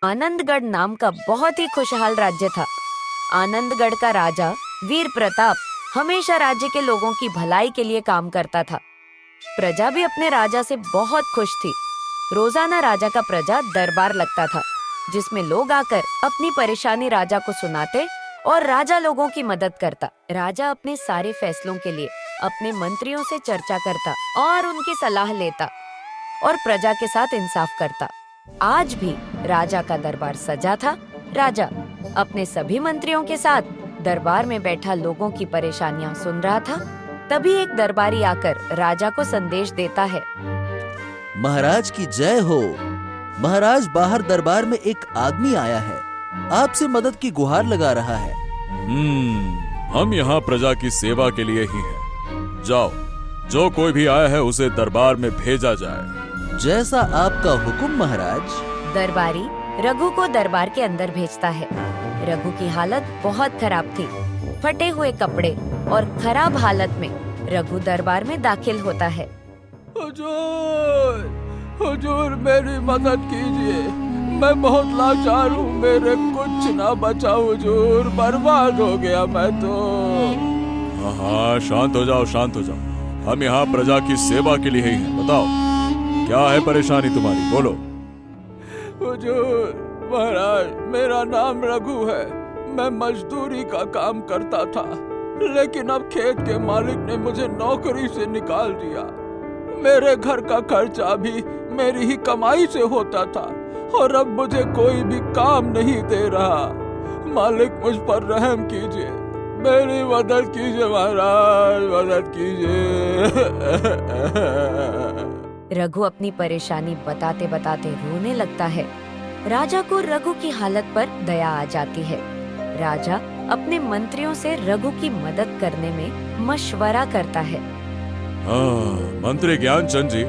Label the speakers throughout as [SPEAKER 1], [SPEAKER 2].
[SPEAKER 1] आनंदगढ़ नाम का बहुत ही खुशहाल राज्य था। आनंदगढ़ का राजा वीर प्रताप हमेशा राज्य के लोगों की भलाई के लिए काम करता था। प्रजा भी अपने राजा से बहुत खुश थी। रोजाना राजा का प्रजा दरबार लगता था, जिसमें लोग आकर अपनी परेशानी राजा को सुनाते और राजा लोगों की मदद करता। राजा अपने सारे फैसलों के लिए अपने मंत्रियों से चर्चा करता और उनकी सलाह लेता और प्रजा के साथ इंसाफ करता। आज भी राजा का दरबार सजा था। राजा अपने सभी मंत्रियों के साथ दरबार में बैठा लोगों की परेशानियां सुन रहा था। तभी एक दरबारी आकर राजा को संदेश देता है।
[SPEAKER 2] महाराज की जय हो। महाराज, बाहर दरबार में एक आदमी आया है, आपसे मदद की गुहार लगा रहा है।
[SPEAKER 3] हम यहाँ प्रजा की सेवा के लिए ही हैं। जाओ, जो कोई भी आया है उसे दरबार में भेजा जाए।
[SPEAKER 2] जैसा आपका हुक्म महाराज।
[SPEAKER 1] दरबारी रघु को दरबार के अंदर भेजता है। रघु की हालत बहुत खराब थी। फटे हुए कपड़े और खराब हालत में रघु दरबार में दाखिल होता है।
[SPEAKER 4] हुजूर, हुजूर मेरी मदद कीजिए, मैं बहुत लाचार हूँ, मेरे कुछ ना बचा हुजूर, बर्बाद हो गया मैं तो।
[SPEAKER 3] हाँ, शांत हो जाओ, शांत हो जाओ। हम यहाँ प्रजा की सेवा के लिए ही हैं। बताओ, क्या है परेशानी तुम्हारी, बोलो।
[SPEAKER 4] हुजूर, महाराज, मेरा नाम रघु है। मैं मजदूरी का काम करता था, लेकिन अब खेत के मालिक ने मुझे नौकरी से निकाल दिया। मेरे घर का खर्चा भी मेरी ही कमाई से होता था और अब मुझे कोई भी काम नहीं दे रहा। मालिक, मुझ पर रहम कीजिए, मेरी मदद कीजिए महाराज, मदद कीजिए।
[SPEAKER 1] रघु अपनी परेशानी बताते बताते रोने लगता है। राजा को रघु की हालत पर दया आ जाती है। राजा अपने मंत्रियों से रघु की मदद करने में मशवरा करता है।
[SPEAKER 3] मंत्री ज्ञानचंद जी,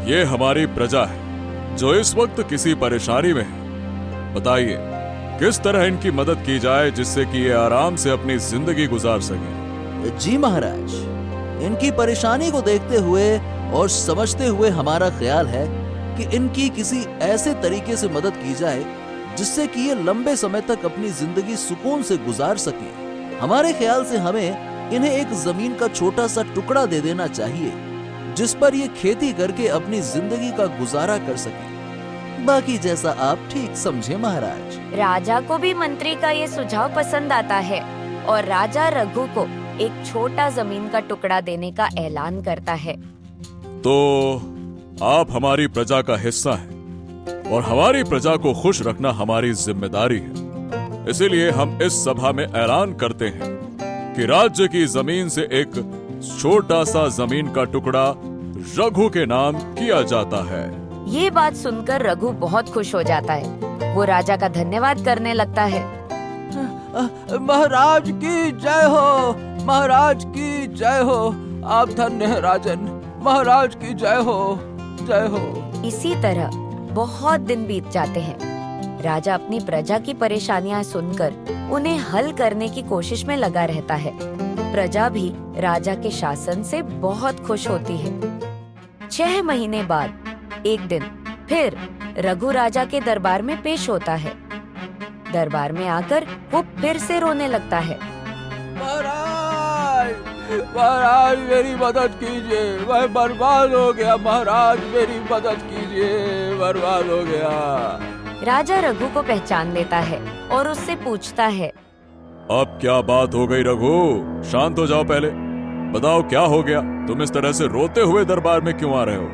[SPEAKER 3] ये हमारी प्रजा है जो इस वक्त किसी परेशानी में है। बताइए, किस तरह इनकी मदद की जाए जिससे कि ये आराम से अपनी जिंदगी गुजार सके।
[SPEAKER 2] जी महाराज, इनकी परेशानी को देखते हुए और समझते हुए हमारा ख्याल है कि इनकी किसी ऐसे तरीके से मदद की जाए जिससे कि ये लंबे समय तक अपनी जिंदगी सुकून से गुजार सके। हमारे ख्याल से हमें इन्हें एक जमीन का छोटा सा टुकड़ा दे देना चाहिए जिस पर ये खेती करके अपनी जिंदगी का गुजारा कर सके। बाकी जैसा आप ठीक समझे महाराज।
[SPEAKER 1] राजा को भी मंत्री का ये सुझाव पसंद आता है और राजा रघु को एक छोटा जमीन का टुकड़ा देने का ऐलान करता है।
[SPEAKER 3] तो आप हमारी प्रजा का हिस्सा हैं और हमारी प्रजा को खुश रखना हमारी जिम्मेदारी है। इसीलिए हम इस सभा में ऐलान करते हैं कि राज्य की जमीन से एक छोटा सा जमीन का टुकड़ा रघु के नाम किया जाता है।
[SPEAKER 1] ये बात सुनकर रघु बहुत खुश हो जाता है। वो राजा का धन्यवाद करने लगता है।
[SPEAKER 4] महाराज की जय हो, महाराज की जय हो, आप धन्य हैं राजन, महाराज की जय हो, जय हो।
[SPEAKER 1] इसी तरह बहुत दिन बीत जाते हैं। राजा अपनी प्रजा की परेशानियां सुनकर उन्हें हल करने की कोशिश में लगा रहता है। प्रजा भी राजा के शासन से बहुत खुश होती है। 6 महीने बाद एक दिन फिर रघु राजा के दरबार में पेश होता है। दरबार में आकर वो फिर से रोने लगता है।
[SPEAKER 4] महाराज, महाराज मेरी मदद कीजिए, मैं बर्बाद हो गया, महाराज मेरी मदद कीजिए, बर्बाद हो गया।
[SPEAKER 1] राजा रघु को पहचान लेता है और उससे पूछता है।
[SPEAKER 3] अब क्या बात हो गई रघु? शांत हो जाओ, पहले बताओ क्या हो गया? तुम इस तरह से रोते हुए दरबार में क्यों आ रहे हो?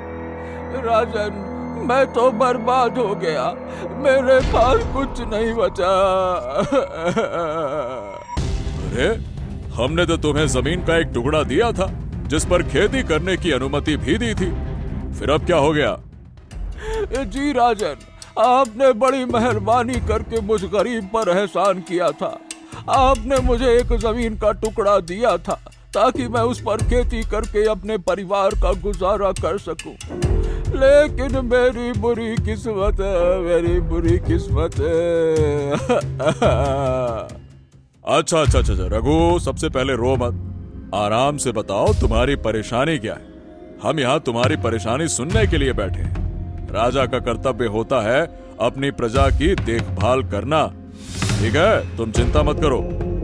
[SPEAKER 4] राजन, मैं तो बर्बाद हो गया, मेरे पास कुछ नहीं बचा।
[SPEAKER 3] अरे, हमने तो तुम्हें जमीन का एक टुकड़ा दिया था जिस पर खेती करने की अनुमति भी दी थी, फिर अब क्या हो गया?
[SPEAKER 4] जी राजन, आपने बड़ी मेहरबानी करके मुझ गरीब पर एहसान किया था। आपने मुझे एक जमीन का टुकड़ा दिया था ताकि मैं उस पर खेती करके अपने परिवार का गुजारा कर सकूं। लेकिन मेरी बुरी किस्मत है, मेरी बुरी किस्मत है।
[SPEAKER 3] अच्छा रघु, सबसे पहले रो मत, आराम से बताओ तुम्हारी परेशानी क्या है। हम यहाँ तुम्हारी परेशानी सुनने के लिए बैठे हैं। राजा का कर्तव्य होता है अपनी प्रजा की देखभाल करना। ठीक है, तुम चिंता मत करो,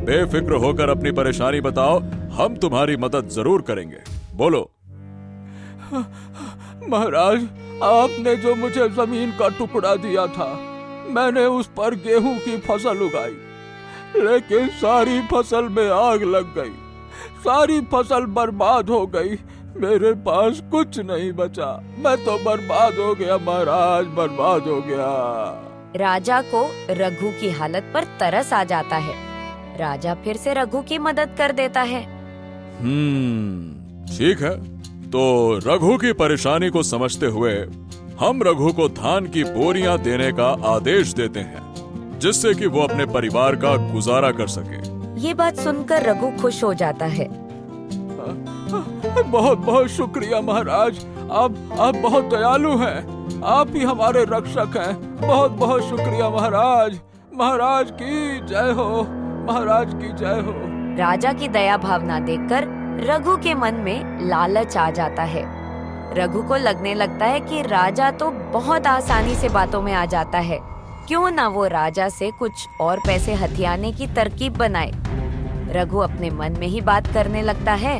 [SPEAKER 3] बेफिक्र होकर अपनी परेशानी बताओ, हम तुम्हारी मदद जरूर करेंगे। बोलो।
[SPEAKER 4] महाराज, आपने जो मुझे जमीन का टुकड़ा दिया था, मैंने उस पर गेहूं की फसल उगाई, लेकिन सारी फसल में आग लग गई, सारी फसल बर्बाद हो गई, मेरे पास कुछ नहीं बचा, मैं तो बर्बाद हो गया महाराज, बर्बाद हो गया।
[SPEAKER 1] राजा को रघु की हालत पर तरस आ जाता है। राजा फिर से रघु की मदद कर देता है।
[SPEAKER 3] ठीक है, तो रघु की परेशानी को समझते हुए हम रघु को धान की बोरियां देने का आदेश देते हैं, जिससे कि वो अपने परिवार का गुजारा कर सके।
[SPEAKER 1] ये बात सुनकर रघु खुश हो जाता है।
[SPEAKER 4] बहुत बहुत शुक्रिया महाराज, आप बहुत दयालु हैं, आप ही हमारे रक्षक हैं, बहुत बहुत शुक्रिया महाराज, महाराज की जय हो, महाराज की जय हो।
[SPEAKER 1] राजा की दया भावना देखकर रघु के मन में लालच आ जाता है। रघु को लगने लगता है कि राजा तो बहुत आसानी से बातों में आ जाता है, क्यों ना वो राजा से कुछ और पैसे हथियाने की तरकीब बनाए। रघु अपने मन में ही बात करने लगता है।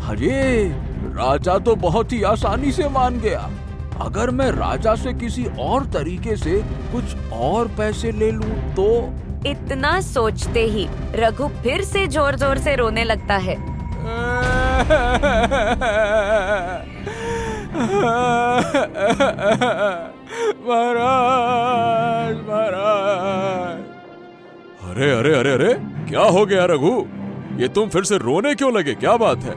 [SPEAKER 4] अरे, राजा तो बहुत ही आसानी से मान गया, अगर मैं राजा से किसी और तरीके से कुछ और पैसे ले लूं तो।
[SPEAKER 1] इतना सोचते ही रघु फिर से जोर जोर से रोने लगता है।
[SPEAKER 4] महाराज, महाराज।
[SPEAKER 3] अरे अरे अरे अरे, क्या हो गया रघु? ये तुम फिर से रोने क्यों लगे? क्या बात है?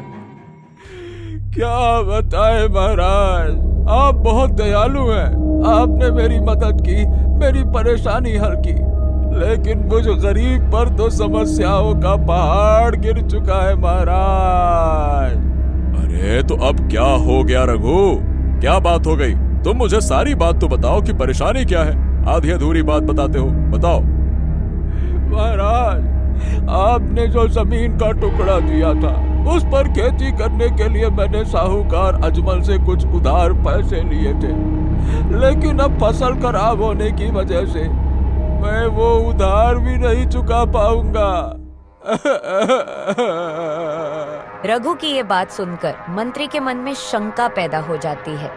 [SPEAKER 4] क्या बताए महाराज, आप बहुत दयालु हैं, आपने मेरी मदद की, मेरी परेशानी हल की, लेकिन मुझ गरीब पर तो समस्याओं का पहाड़ गिर चुका है महाराज।
[SPEAKER 3] अरे तो अब क्या हो गया रघु? क्या बात हो गई? तुम मुझे सारी बात तो बताओ कि परेशानी क्या है, आधी अधूरी बात बताते हो, बताओ।
[SPEAKER 4] महाराज, आपने जो जमीन का टुकड़ा दिया था, उस पर खेती करने के लिए मैंने साहूकार अजमल से कुछ उधार पैसे लिए थे, लेकिन अब फसल खराब होने की वजह से मैं वो उधार भी नहीं चुका पाऊंगा।
[SPEAKER 1] रघु की ये बात सुनकर मंत्री के मन में शंका पैदा हो जाती है।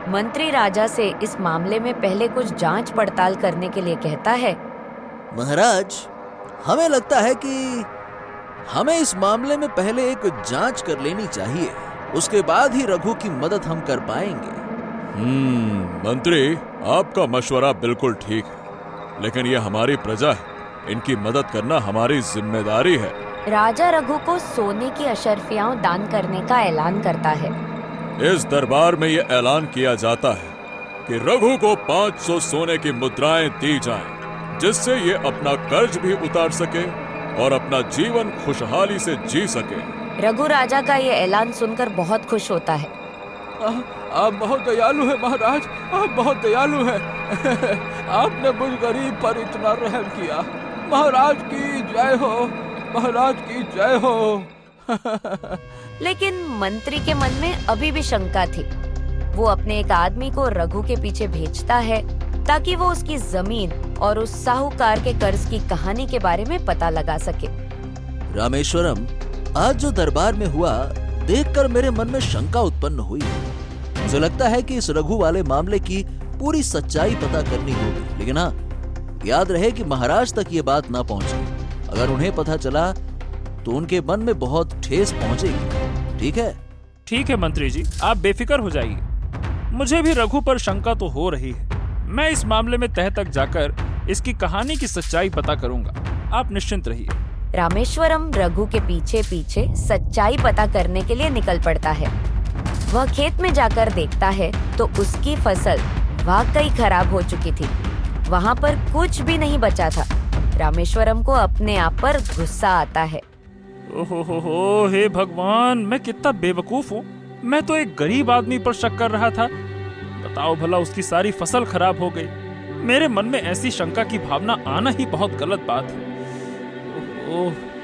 [SPEAKER 1] मंत्री राजा से इस मामले में पहले कुछ जांच पड़ताल करने के लिए कहता है।
[SPEAKER 2] महाराज, हमें लगता है कि हमें इस मामले में पहले एक जांच कर लेनी चाहिए, उसके बाद ही रघु की मदद हम कर पाएंगे।
[SPEAKER 3] मंत्री, आपका मशवरा बिल्कुल ठीक है, लेकिन ये हमारी प्रजा है, इनकी मदद करना हमारी जिम्मेदारी है।
[SPEAKER 1] राजा रघु को सोने की अशर्फियां दान करने का ऐलान करता है।
[SPEAKER 3] इस दरबार में ये ऐलान किया जाता है कि रघु को 500 सोने की मुद्राएं दी जाएं, जिससे ये अपना कर्ज भी उतार सके और अपना जीवन खुशहाली से जी सके।
[SPEAKER 1] रघु राजा का ये ऐलान सुनकर बहुत खुश होता है।
[SPEAKER 4] आप बहुत दयालु हैं महाराज, आप बहुत दयालु हैं। आपने मुझ गरीब पर इतना रहम किया, महाराज की जय हो, महाराज की जय हो।
[SPEAKER 1] लेकिन मंत्री के मन में अभी भी शंका थी। वो अपने एक आदमी को रघु के पीछे भेजता है ताकि वो उसकी जमीन और उस साहूकार के कर्ज की कहानी के बारे में पता लगा सके।
[SPEAKER 2] रामेश्वरम, आज जो दरबार में हुआ देखकर मेरे मन में शंका उत्पन्न हुई। मुझे लगता है कि इस रघु वाले मामले की पूरी सच्चाई पता करनी होगी, लेकिन हाँ, याद रहे कि महाराज तक ये बात ना पहुंचे। अगर उन्हें पता चला तो उनके मन में बहुत ठेस पहुंचेगी। ठीक है?
[SPEAKER 5] ठीक है मंत्री जी, आप बेफिक्र हो जाइए। मुझे भी रघु पर शंका तो हो रही है। मैं इस मामले में तह तक जाकर इसकी कहानी की सच्चाई पता करूंगा, आप निश्चिंत रहिए।
[SPEAKER 1] रामेश्वरम रघु के पीछे पीछे सच्चाई पता करने के लिए निकल पड़ता है। वह खेत में जाकर देखता है तो उसकी फसल वाकई खराब हो चुकी थी। वहाँ पर कुछ भी नहीं बचा था। रामेश्वरम को अपने आप पर गुस्सा आता है।
[SPEAKER 5] ओहो, हे भगवान, मैं कितना बेवकूफ हूँ। मैं तो एक गरीब आदमी पर शक कर रहा था। बताओ भला, उसकी सारी फसल खराब हो गई। मेरे मन में ऐसी शंका की भावना आना ही बहुत गलत बात है।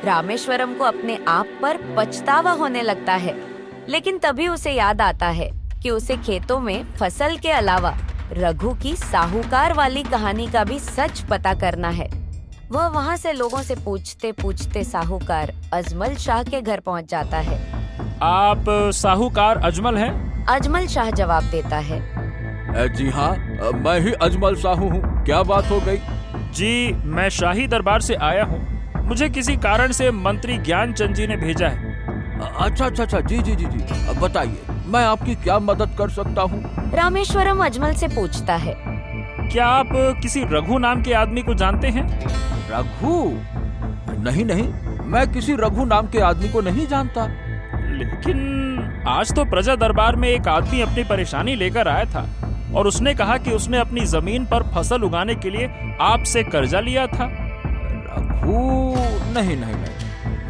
[SPEAKER 1] रामेश्वरम को अपने आप पर पछतावा होने लगता है, लेकिन तभी उसे याद आता है कि उसे खेतों में फसल के अलावा रघु की साहूकार वाली कहानी का भी सच पता करना है। वह वहाँ से लोगों से पूछते पूछते साहूकार अजमल शाह के घर पहुँच जाता है।
[SPEAKER 5] आप साहूकार अजमल हैं?
[SPEAKER 1] अजमल शाह जवाब देता है।
[SPEAKER 4] जी हाँ, मैं ही अजमल साहू हूँ। क्या बात हो गई?
[SPEAKER 5] जी, मैं शाही दरबार से आया हूँ। मुझे किसी कारण से मंत्री ज्ञानचंद जी ने भेजा है।
[SPEAKER 4] अच्छा, जी। अब बताइए, मैं आपकी क्या मदद कर सकता हूँ?
[SPEAKER 1] रामेश्वरम अजमल से पूछता है।
[SPEAKER 5] क्या आप किसी रघु नाम के आदमी को जानते हैं?
[SPEAKER 4] रघु? नहीं, मैं किसी रघु नाम के आदमी को नहीं जानता।
[SPEAKER 5] लेकिन आज तो प्रजा दरबार में एक आदमी अपनी परेशानी लेकर आया था और उसने कहा कि उसने अपनी जमीन पर फसल उगाने के लिए आपसे कर्जा लिया था।
[SPEAKER 4] रघु? नहीं,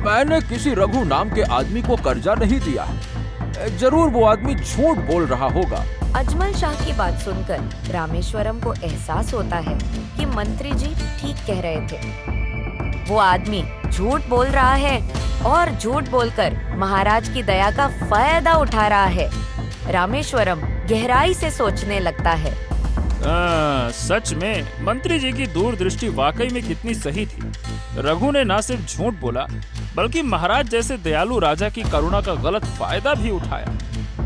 [SPEAKER 4] मैंने किसी रघु नाम के आदमी को कर्जा नहीं दिया है। जरूर वो आदमी झूठ बोल रहा होगा।
[SPEAKER 1] अजमल शाह की बात सुनकर रामेश्वरम को एहसास होता है कि मंत्री जी ठीक कह रहे थे। वो आदमी झूठ बोल रहा है और झूठ बोलकर महाराज की दया का फायदा उठा रहा है। रामेश्वरम गहराई से सोचने लगता है।
[SPEAKER 5] सच में मंत्री जी की दूरदृष्टि वाकई में कितनी सही थी। रघु ने न सिर्फ झूठ बोला बल्कि महाराज जैसे दयालु राजा की करुणा का गलत फायदा भी उठाया।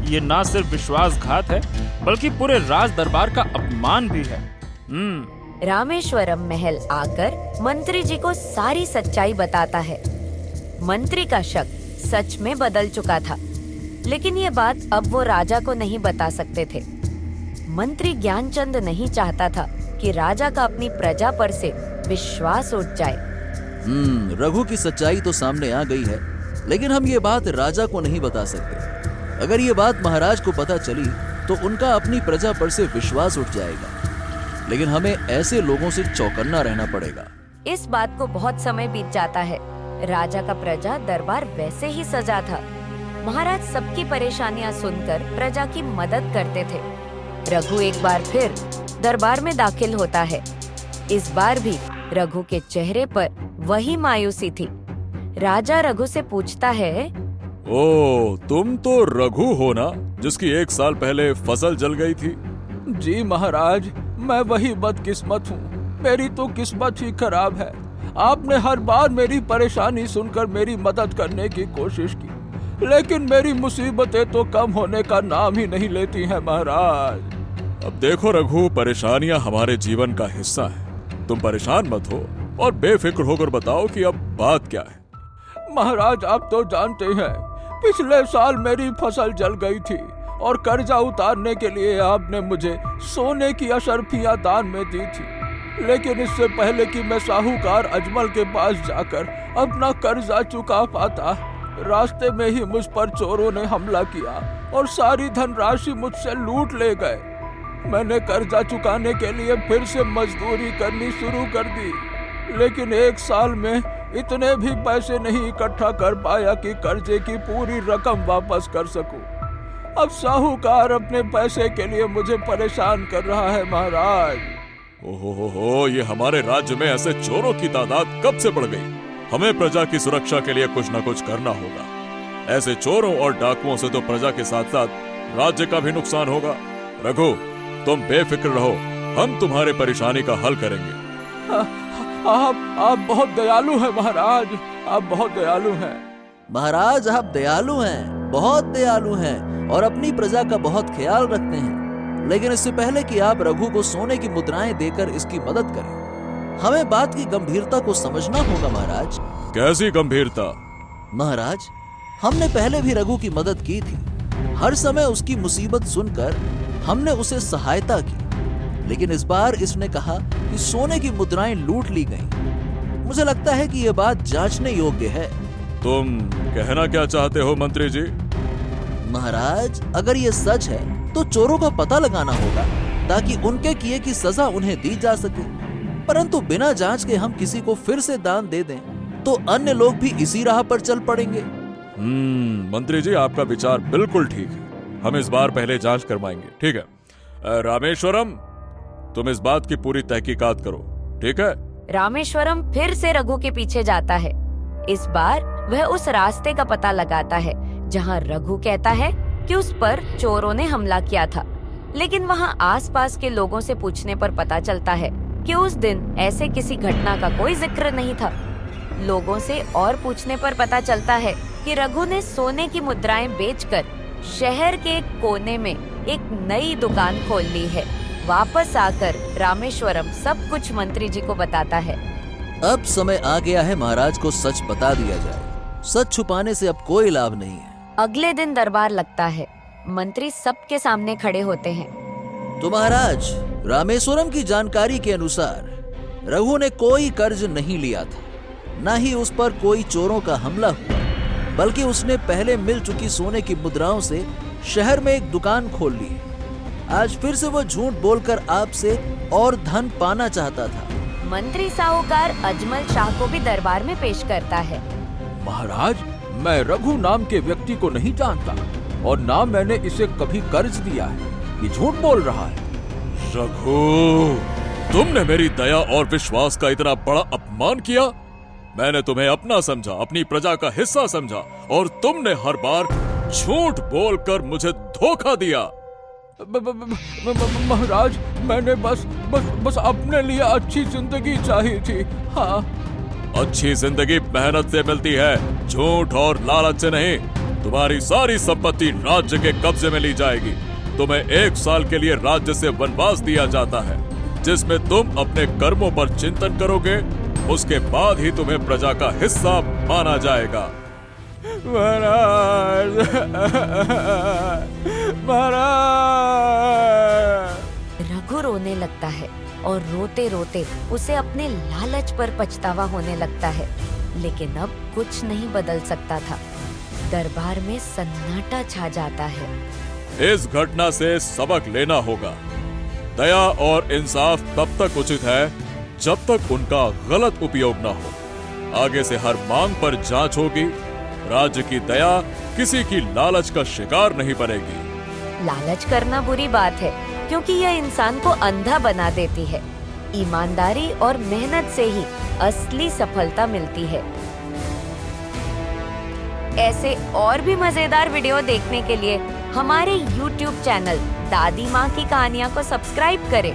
[SPEAKER 5] ये न सिर्फ विश्वासघात है बल्कि पूरे राज दरबार का अपमान भी है।
[SPEAKER 1] रामेश्वरम महल आकर मंत्री जी को सारी सच्चाई बताता है। मंत्री का शक सच में बदल चुका था, लेकिन ये बात अब वो राजा को नहीं बता सकते थे। मंत्री ज्ञानचंद नहीं चाहता था कि राजा का अपनी प्रजा पर से विश्वास उठ जाए।
[SPEAKER 2] रघु की सच्चाई तो सामने आ गई है, लेकिन हम ये बात राजा को नहीं बता सकते। अगर ये बात महाराज को पता चली तो उनका अपनी प्रजा पर से विश्वास उठ जाएगा। लेकिन हमें ऐसे लोगों से चौकन्ना रहना पड़ेगा।
[SPEAKER 1] इस बात को बहुत समय बीत जाता है। राजा का प्रजा दरबार वैसे ही सजा था। महाराज सबकी परेशानियां सुनकर प्रजा की मदद करते थे। रघु एक बार फिर दरबार में दाखिल होता है। इस बार भी रघु के चेहरे पर वही मायूसी थी। राजा रघु से पूछता है,
[SPEAKER 3] ओ, तुम तो रघु हो ना, जिसकी 1 साल पहले फसल जल गई थी?
[SPEAKER 4] जी महाराज, मैं वही बदकिस्मत हूँ। मेरी तो किस्मत ही खराब है। आपने हर बार मेरी परेशानी सुनकर मेरी मदद करने की कोशिश की, लेकिन मेरी मुसीबतें तो कम होने का नाम ही नहीं लेती हैं महाराज।
[SPEAKER 3] अब देखो रघु, परेशानियां हमारे जीवन का हिस्सा है। तुम परेशान मत हो और बेफिक्र होकर बताओ कि अब बात क्या है।
[SPEAKER 4] महाराज, आप तो जानते हैं, पिछले साल मेरी फसल जल गई थी और कर्जा उतारने के लिए आपने मुझे सोने की अशर्फियां दान में दी थी। लेकिन इससे पहले कि मैं साहूकार अजमल के पास जाकर अपना कर्जा चुका पाता, रास्ते में ही मुझ पर चोरों ने हमला किया और सारी धनराशि मुझसे लूट ले गए। मैंने कर्जा चुकाने के लिए फिर से मजदूरी करनी शुरू कर दी, लेकिन 1 साल में इतने भी पैसे नहीं इकट्ठा कर पाया कि कर्जे की पूरी रकम वापस कर सकूं। अब साहूकार अपने पैसे के लिए मुझे परेशान कर रहा है महाराज।
[SPEAKER 3] ओहो, ये हमारे राज्य में ऐसे चोरों की तादाद कब से बढ़ गई? हमें प्रजा की सुरक्षा के लिए कुछ न कुछ करना होगा। ऐसे चोरों और डाकुओं से तो प्रजा के साथ साथ राज्य का भी नुकसान होगा। रघु, तुम बेफिक्र रहो, हम तुम्हारे परेशानी का हल करेंगे।
[SPEAKER 4] आप बहुत दयालु हैं महाराज, आप बहुत दयालु हैं।
[SPEAKER 2] महाराज, आप दयालु हैं, बहुत दयालु हैं और अपनी प्रजा का बहुत ख्याल रखते हैं। लेकिन इससे पहले कि आप रघु को सोने की मुद्राएं देकर इसकी मदद करें, हमें बात की गंभीरता को समझना होगा महाराज।
[SPEAKER 3] कैसी गंभीरता?
[SPEAKER 2] महाराज, हमने पहले भी रघु की मदद की थी। हर समय उसकी मुसीबत सुनकर हमने उसे सहायता की, लेकिन इस बार इसने कहा कि सोने की मुद्राएं लूट ली गईं। मुझे लगता है कि यह बात जांचने योग्य है।
[SPEAKER 3] तुम कहना क्या चाहते हो मंत्री जी?
[SPEAKER 2] महाराज, अगर ये सच है तो चोरों का पता लगाना होगा ताकि उनके किए की सजा उन्हें दी जा सके। परंतु बिना जांच के हम किसी को फिर से दान दे दें तो अन्य लोग भी इसी राह पर चल पड़ेंगे।
[SPEAKER 3] मंत्री जी, आपका विचार बिल्कुल ठीक है। हम इस बार पहले जांच करवाएंगे। ठीक है रामेश्वरम, तुम इस बात की पूरी तहकीकात करो, ठीक है?
[SPEAKER 1] रामेश्वरम फिर से रघु के पीछे जाता है। इस बार वह उस रास्ते का पता लगाता है जहां रघु कहता है कि उस पर चोरों ने हमला किया था। लेकिन वहाँ आसपास के लोगों से पूछने पर पता चलता है कि उस दिन ऐसे किसी घटना का कोई जिक्र नहीं था। लोगों से और पूछने पर पता चलता है कि रघु ने सोने की मुद्राएं बेचकर शहर के एक कोने में एक नई दुकान खोल ली है। वापस आकर रामेश्वरम सब कुछ मंत्री जी को बताता है।
[SPEAKER 2] अब समय आ गया है महाराज को सच बता दिया जाए। सच छुपाने से अब कोई लाभ नहीं है।
[SPEAKER 1] अगले दिन दरबार लगता है। मंत्री सबके सामने खड़े होते हैं।
[SPEAKER 2] तो महाराज, रामेश्वरम की जानकारी के अनुसार रघु ने कोई कर्ज नहीं लिया था, न ही उस पर कोई चोरों का हमला हुआ, बल्कि उसने पहले मिल चुकी सोने की मुद्राओं से शहर में एक दुकान खोल ली है। आज फिर से वो झूठ बोलकर आपसे और धन पाना चाहता था।
[SPEAKER 1] मंत्री साहूकार अजमल शाह को भी दरबार में पेश करता है।
[SPEAKER 4] महाराज, मैं रघु नाम के व्यक्ति को नहीं जानता और ना मैंने इसे कभी कर्ज दिया है। ये झूठ बोल रहा है।
[SPEAKER 3] रघु, तुमने मेरी दया और विश्वास का इतना बड़ा अपमान किया। मैंने तुम्हें अपना समझा, अपनी प्रजा का हिस्सा समझा, और तुमने हर बार झूठ बोलकर मुझे धोखा दिया।
[SPEAKER 4] महाराज, मैंने बस अपने लिए अच्छी जिंदगी चाहिए थी। हाँ,
[SPEAKER 3] अच्छी जिंदगी मेहनत से मिलती है, झूठ और लालच से नहीं। तुम्हारी सारी संपत्ति राज्य के कब्जे में ली जाएगी। तुम्हें 1 साल के लिए राज्य से वनवास दिया जाता है, जिसमें तुम अपने कर्मों पर चिंतन करोगे। उसके बाद ही तुम्हें प्रजा का हिस्सा माना जाएगा।
[SPEAKER 4] महाराज, महाराज।
[SPEAKER 1] रघु रोने लगता है और रोते रोते उसे अपने लालच पर पछतावा होने लगता है। लेकिन अब कुछ नहीं बदल सकता था। दरबार में सन्नाटा छा जाता है।
[SPEAKER 3] इस घटना से सबक लेना होगा। दया और इंसाफ तब तक उचित है जब तक उनका गलत उपयोग न हो। आगे से हर मांग पर जांच होगी। राज्य की दया किसी की लालच का शिकार नहीं बनेगी।
[SPEAKER 1] लालच करना बुरी बात है, क्योंकि यह इंसान को अंधा बना देती है। ईमानदारी और मेहनत से ही असली सफलता मिलती है। ऐसे और भी मजेदार वीडियो देखने के लिए हमारे YouTube चैनल दादी माँ की कहानियाँ को सब्सक्राइब करें